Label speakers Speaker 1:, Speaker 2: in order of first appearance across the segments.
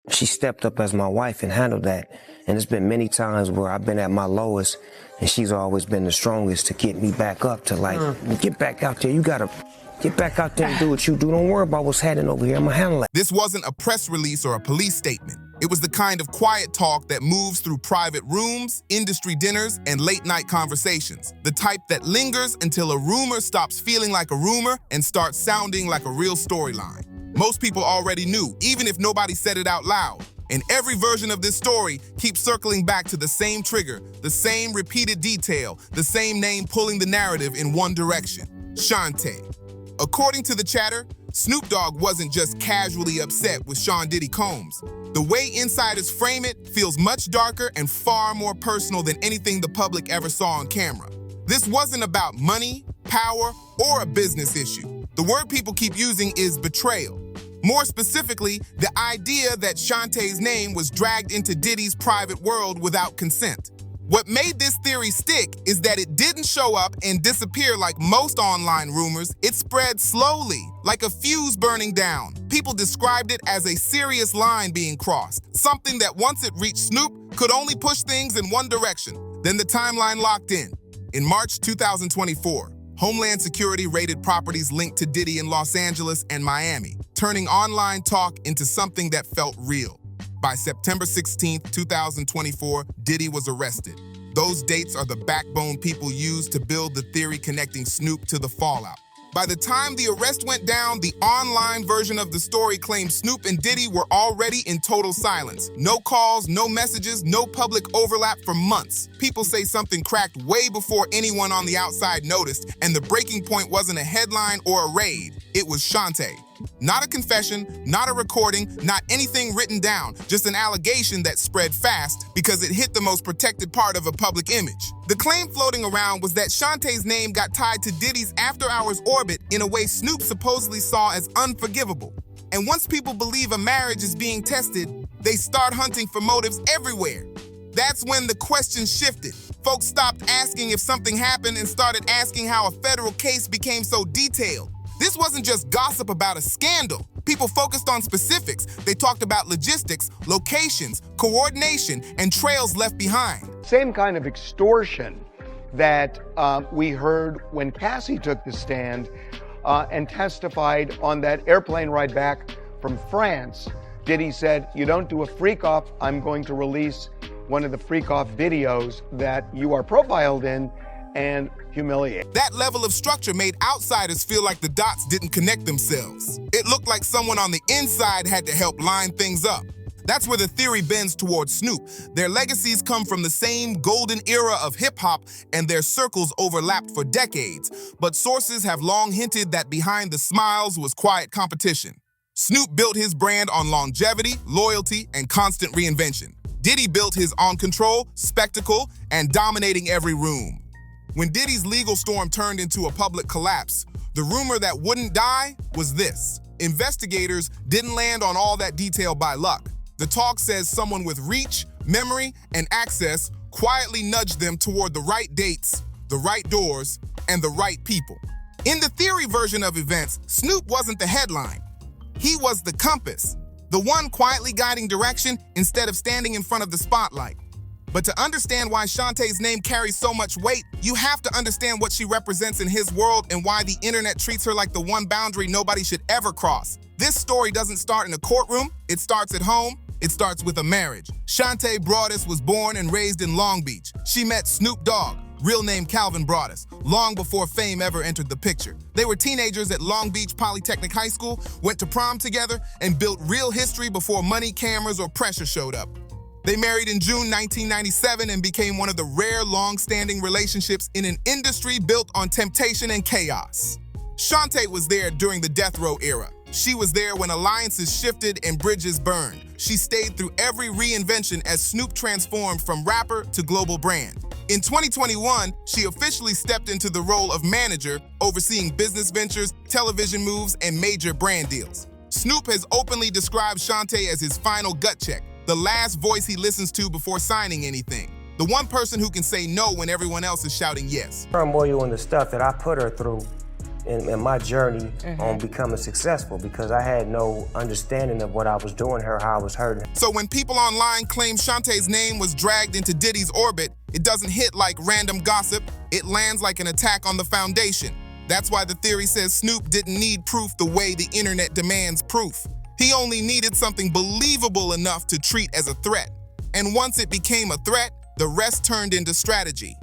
Speaker 1: she stepped up as my wife and handled that. And it's been many times where I've been at my lowest, and she's always been the strongest to get me back up to like, get back out there. You gotta get back out there and do what you do. Don't worry about what's happening over here. I'm gonna handle it.
Speaker 2: This wasn't a press release or a police statement. It was the kind of quiet talk that moves through private rooms, industry dinners, and late-night conversations. The type that lingers until a rumor stops feeling like a rumor and starts sounding like a real storyline. Most people already knew, even if nobody said it out loud. And every version of this story keeps circling back to the same trigger, the same repeated detail, the same name pulling the narrative in one direction: Shantae. According to the chatter, Snoop Dogg wasn't just casually upset with Sean Diddy Combs. The way insiders frame it feels much darker and far more personal than anything the public ever saw on camera. This wasn't about money, power, or a business issue. The word people keep using is betrayal. More specifically, the idea that Shantae's name was dragged into Diddy's private world without consent. What made this theory stick is that it didn't show up and disappear like most online rumors. It spread slowly, like a fuse burning down. People described it as a serious line being crossed, something that once it reached Snoop could only push things in one direction. Then the timeline locked in. In March 2024, Homeland Security raided properties linked to Diddy in Los Angeles and Miami, turning online talk into something that felt real. By September 16, 2024, Diddy was arrested. Those dates are the backbone people used to build the theory connecting Snoop to the fallout. By the time the arrest went down, the online version of the story claimed Snoop and Diddy were already in total silence. No calls, no messages, no public overlap for months. People say something cracked way before anyone on the outside noticed, and the breaking point wasn't a headline or a raid. It was Shantae. Not a confession, not a recording, not anything written down, just an allegation that spread fast because it hit the most protected part of a public image. The claim floating around was that Shantae's name got tied to Diddy's after-hours orbit in a way Snoop supposedly saw as unforgivable. And once people believe a marriage is being tested, they start hunting for motives everywhere. That's when the question shifted. Folks stopped asking if something happened and started asking how a federal case became so detailed. This wasn't just gossip about a scandal. People focused on specifics. They talked about logistics, locations, coordination, and trails left behind.
Speaker 3: Same kind of extortion that we heard when Cassie took the stand and testified on that airplane ride back from France. Diddy said, "You don't do a freak-off, I'm going to release one of the freak-off videos that you are profiled in and humiliate."
Speaker 2: That level of structure made outsiders feel like the dots didn't connect themselves. It looked like someone on the inside had to help line things up. That's where the theory bends towards Snoop. Their legacies come from the same golden era of hip-hop, and their circles overlapped for decades. But sources have long hinted that behind the smiles was quiet competition. Snoop built his brand on longevity, loyalty, and constant reinvention. Diddy built his on control, spectacle, and dominating every room. When Diddy's legal storm turned into a public collapse, the rumor that wouldn't die was this: investigators didn't land on all that detail by luck. The talk says someone with reach, memory, and access quietly nudged them toward the right dates, the right doors, and the right people. In the theory version of events, Snoop wasn't the headline. He was the compass, the one quietly guiding direction instead of standing in front of the spotlight. But to understand why Shantae's name carries so much weight, you have to understand what she represents in his world and why the internet treats her like the one boundary nobody should ever cross. This story doesn't start in a courtroom, it starts at home. It starts with a marriage. Shantae Broadus was born and raised in Long Beach. She met Snoop Dogg, real name Calvin Broadus, long before fame ever entered the picture. They were teenagers at Long Beach Polytechnic High School, went to prom together, and built real history before money, cameras, or pressure showed up. They married in June 1997 and became one of the rare long-standing relationships in an industry built on temptation and chaos. Shantae was there during the death row era. She was there when alliances shifted and bridges burned. She stayed through every reinvention as Snoop transformed from rapper to global brand. In 2021, she officially stepped into the role of manager, overseeing business ventures, television moves, and major brand deals. Snoop has openly described Shantae as his final gut check, the last voice he listens to before signing anything. The one person who can say no when everyone else is shouting yes.
Speaker 1: Turmoil and the stuff that I put her through, in my journey on becoming successful because I had no understanding of what I was doing her, how I was hurting her.
Speaker 2: So when people online claim Shantae's name was dragged into Diddy's orbit, it doesn't hit like random gossip, it lands like an attack on the foundation. That's why the theory says Snoop didn't need proof the way the internet demands proof. He only needed something believable enough to treat as a threat. And once it became a threat, the rest turned into strategy.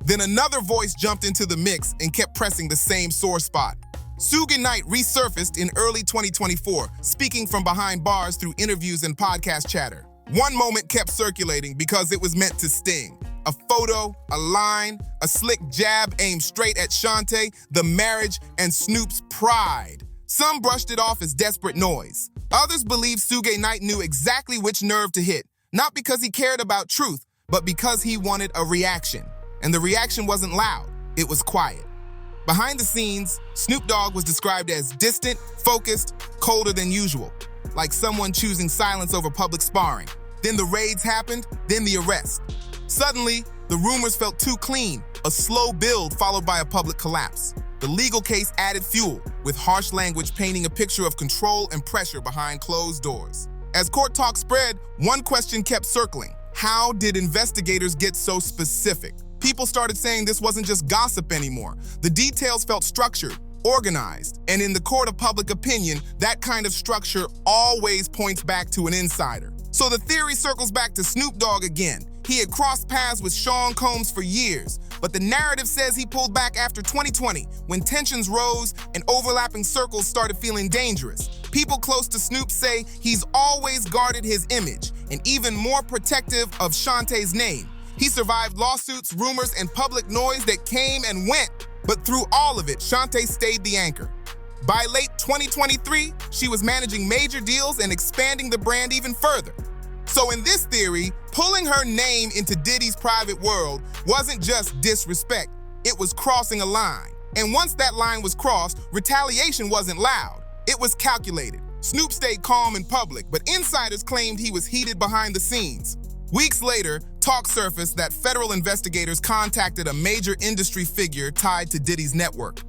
Speaker 2: Then another voice jumped into the mix and kept pressing the same sore spot. Suge Knight resurfaced in early 2024, speaking from behind bars through interviews and podcast chatter. One moment kept circulating because it was meant to sting. A photo, a line, a slick jab aimed straight at Shantae, the marriage, and Snoop's pride. Some brushed it off as desperate noise. Others believe Suge Knight knew exactly which nerve to hit, not because he cared about truth, but because he wanted a reaction. And the reaction wasn't loud, it was quiet. Behind the scenes, Snoop Dogg was described as distant, focused, colder than usual, like someone choosing silence over public sparring. Then the raids happened, then the arrest. Suddenly, the rumors felt too clean, a slow build followed by a public collapse. The legal case added fuel, with harsh language painting a picture of control and pressure behind closed doors. As court talk spread, one question kept circling. How did investigators get so specific? People started saying this wasn't just gossip anymore. The details felt structured, organized, and in the court of public opinion, that kind of structure always points back to an insider. So the theory circles back to Snoop Dogg again. He had crossed paths with Sean Combs for years, but the narrative says he pulled back after 2020, when tensions rose and overlapping circles started feeling dangerous. People close to Snoop say he's always guarded his image and even more protective of Shantae's name. He survived lawsuits, rumors, and public noise that came and went. But through all of it, Shantae stayed the anchor. By late 2023, she was managing major deals and expanding the brand even further. So in this theory, pulling her name into Diddy's private world wasn't just disrespect, it was crossing a line. And once that line was crossed, retaliation wasn't loud, it was calculated. Snoop stayed calm in public, but insiders claimed he was heated behind the scenes. Weeks later, talk surfaced that federal investigators contacted a major industry figure tied to Diddy's network.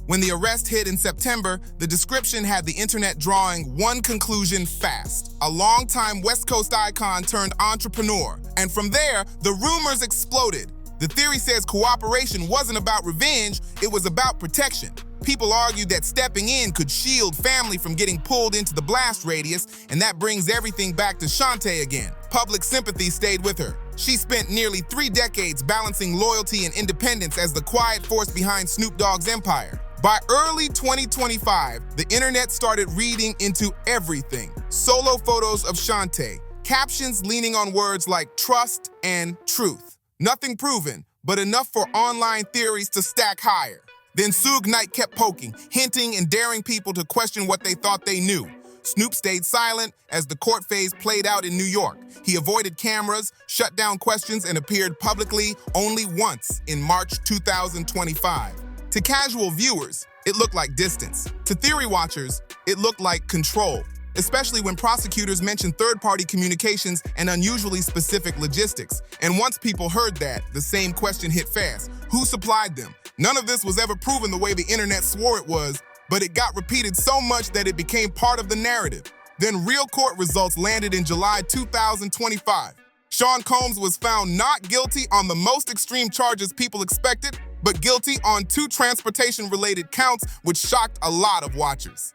Speaker 2: When the arrest hit in September, the description had the internet drawing one conclusion fast. A longtime West Coast icon turned entrepreneur. And from there, the rumors exploded. The theory says cooperation wasn't about revenge, it was about protection. People argued that stepping in could shield family from getting pulled into the blast radius, and that brings everything back to Shantae again. Public sympathy stayed with her. She spent nearly 3 decades balancing loyalty and independence as the quiet force behind Snoop Dogg's empire. By early 2025, the internet started reading into everything. Solo photos of Shantae, captions leaning on words like trust and truth. Nothing proven, but enough for online theories to stack higher. Then Suge Knight kept poking, hinting and daring people to question what they thought they knew. Snoop stayed silent as the court phase played out in New York. He avoided cameras, shut down questions, and appeared publicly only once in March 2025. To casual viewers, it looked like distance. To theory watchers, it looked like control, especially when prosecutors mentioned third-party communications and unusually specific logistics. And once people heard that, the same question hit fast. Who supplied them? None of this was ever proven the way the internet swore it was, but it got repeated so much that it became part of the narrative. Then real court results landed in July 2025. Sean Combs was found not guilty on the most extreme charges people expected, but guilty on 2 transportation-related counts, which shocked a lot of watchers.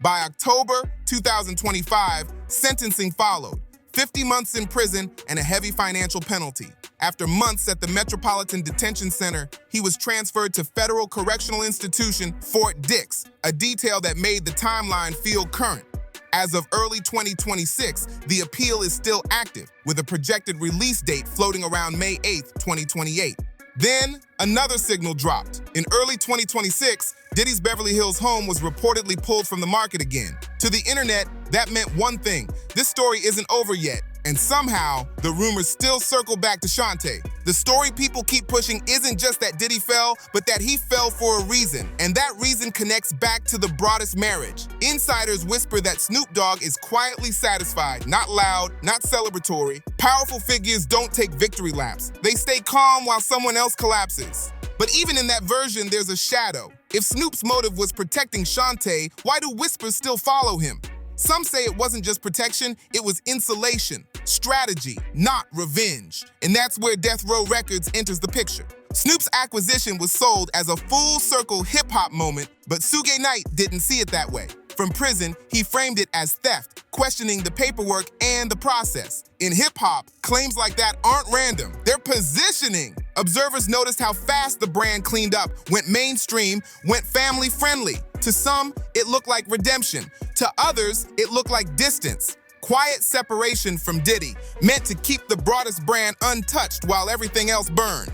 Speaker 2: By October 2025, sentencing followed. 50 months in prison and a heavy financial penalty. After months at the Metropolitan Detention Center, he was transferred to Federal Correctional Institution Fort Dix, a detail that made the timeline feel current. As of early 2026, the appeal is still active, with a projected release date floating around May 8, 2028. Then, another signal dropped. In early 2026, Diddy's Beverly Hills home was reportedly pulled from the market again. To the internet, that meant one thing: this story isn't over yet. And somehow, the rumors still circle back to Shantae. The story people keep pushing isn't just that Diddy fell, but that he fell for a reason. And that reason connects back to the broadest marriage. Insiders whisper that Snoop Dogg is quietly satisfied, not loud, not celebratory. Powerful figures don't take victory laps. They stay calm while someone else collapses. But even in that version, there's a shadow. If Snoop's motive was protecting Shantae, why do whispers still follow him? Some say it wasn't just protection, it was insulation, strategy, not revenge. And that's where Death Row Records enters the picture. Snoop's acquisition was sold as a full-circle hip-hop moment, but Suge Knight didn't see it that way. From prison, he framed it as theft, questioning the paperwork and the process. In hip-hop, claims like that aren't random, they're positioning. Observers noticed how fast the brand cleaned up, went mainstream, went family-friendly. To some, it looked like redemption. To others, it looked like distance. Quiet separation from Diddy, meant to keep the broadest brand untouched while everything else burned.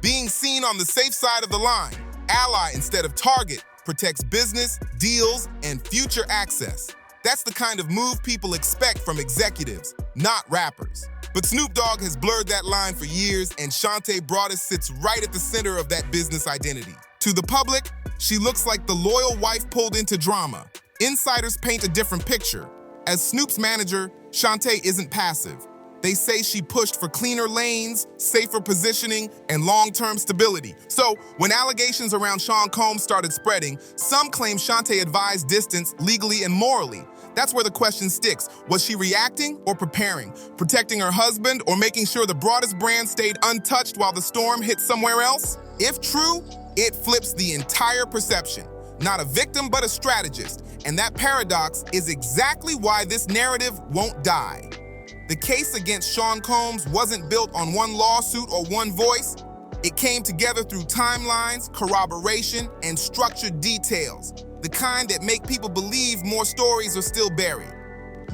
Speaker 2: Being seen on the safe side of the line, ally instead of target, protects business, deals, and future access. That's the kind of move people expect from executives, not rappers. But Snoop Dogg has blurred that line for years, and Shantae Broadus sits right at the center of that business identity. To the public, she looks like the loyal wife pulled into drama. Insiders paint a different picture. As Snoop's manager, Shantae isn't passive. They say she pushed for cleaner lanes, safer positioning, and long-term stability. So when allegations around Sean Combs started spreading, some claim Shantae advised distance legally and morally. That's where the question sticks. Was she reacting or preparing? Protecting her husband or making sure the broadest brand stayed untouched while the storm hit somewhere else? If true, it flips the entire perception. Not a victim, but a strategist. And that paradox is exactly why this narrative won't die. The case against Sean Combs wasn't built on one lawsuit or one voice. It came together through timelines, corroboration, and structured details, the kind that make people believe more stories are still buried.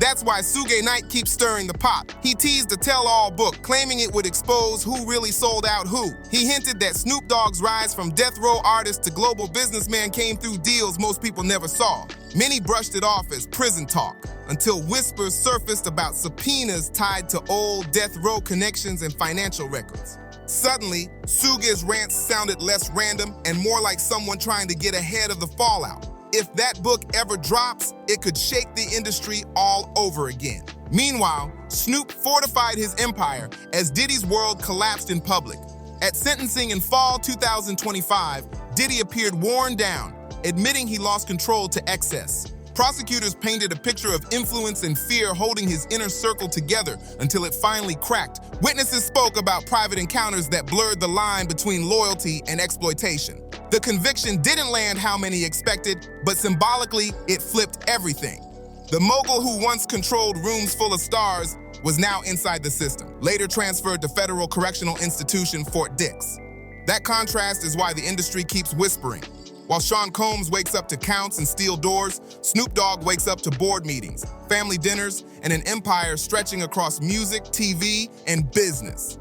Speaker 2: That's why Suge Knight keeps stirring the pot. He teased a tell-all book, claiming it would expose who really sold out who. He hinted that Snoop Dogg's rise from death row artist to global businessman came through deals most people never saw. Many brushed it off as prison talk, until whispers surfaced about subpoenas tied to old death row connections and financial records. Suddenly, Suge's rants sounded less random and more like someone trying to get ahead of the fallout. If that book ever drops, it could shake the industry all over again. Meanwhile, Snoop fortified his empire as Diddy's world collapsed in public. At sentencing in fall 2025, Diddy appeared worn down, admitting he lost control to excess. Prosecutors painted a picture of influence and fear holding his inner circle together until it finally cracked. Witnesses spoke about private encounters that blurred the line between loyalty and exploitation. The conviction didn't land how many expected, but symbolically, it flipped everything. The mogul who once controlled rooms full of stars was now inside the system, later transferred to Federal Correctional Institution Fort Dix. That contrast is why the industry keeps whispering. While Sean Combs wakes up to counts and steel doors, Snoop Dogg wakes up to board meetings, family dinners, and an empire stretching across music, TV, and business.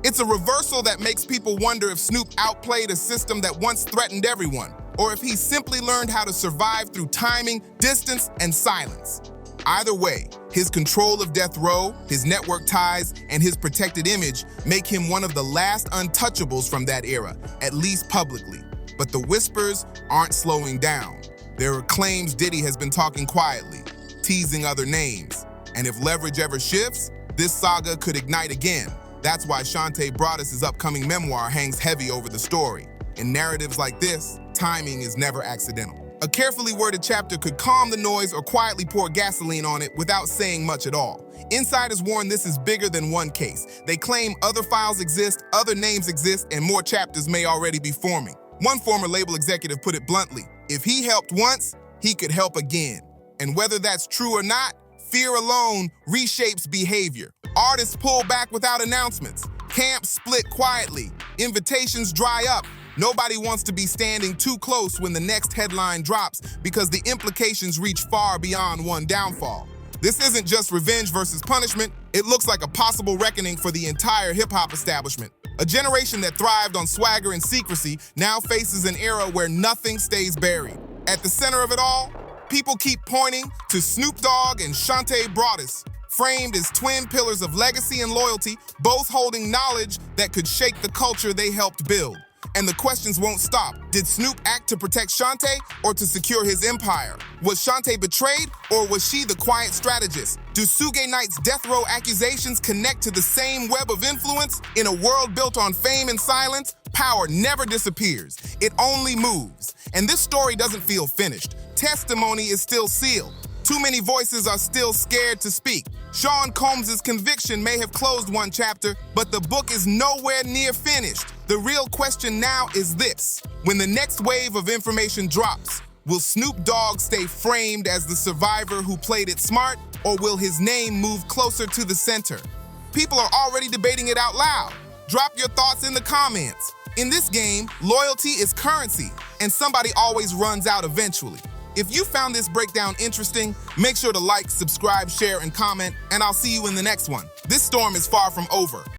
Speaker 2: It's a reversal that makes people wonder if Snoop outplayed a system that once threatened everyone, or if he simply learned how to survive through timing, distance, and silence. Either way, his control of death row, his network ties, and his protected image make him one of the last untouchables from that era, at least publicly. But the whispers aren't slowing down. There are claims Diddy has been talking quietly, teasing other names. And if leverage ever shifts, this saga could ignite again. That's why Shantae Broadus' upcoming memoir hangs heavy over the story. In narratives like this, timing is never accidental. A carefully worded chapter could calm the noise or quietly pour gasoline on it without saying much at all. Insiders warn this is bigger than one case. They claim other files exist, other names exist, and more chapters may already be forming. One former label executive put it bluntly, if he helped once, he could help again. And whether that's true or not, fear alone reshapes behavior. Artists pull back without announcements. Camps split quietly. Invitations dry up. Nobody wants to be standing too close when the next headline drops because the implications reach far beyond one downfall. This isn't just revenge versus punishment. It looks like a possible reckoning for the entire hip-hop establishment. A generation that thrived on swagger and secrecy now faces an era where nothing stays buried. At the center of it all, people keep pointing to Snoop Dogg and Shantae Broadus, framed as twin pillars of legacy and loyalty, both holding knowledge that could shake the culture they helped build. And the questions won't stop. Did Snoop act to protect Shantae or to secure his empire? Was Shantae betrayed or was she the quiet strategist? Do Suge Knight's death row accusations connect to the same web of influence? In a world built on fame and silence, power never disappears. It only moves. And this story doesn't feel finished. Testimony is still sealed. Too many voices are still scared to speak. Sean Combs' conviction may have closed one chapter, but the book is nowhere near finished. The real question now is this: when the next wave of information drops, will Snoop Dogg stay framed as the survivor who played it smart, or will his name move closer to the center? People are already debating it out loud. Drop your thoughts in the comments. In this game, loyalty is currency, and somebody always runs out eventually. If you found this breakdown interesting, make sure to like, subscribe, share, and comment, and I'll see you in the next one. This storm is far from over.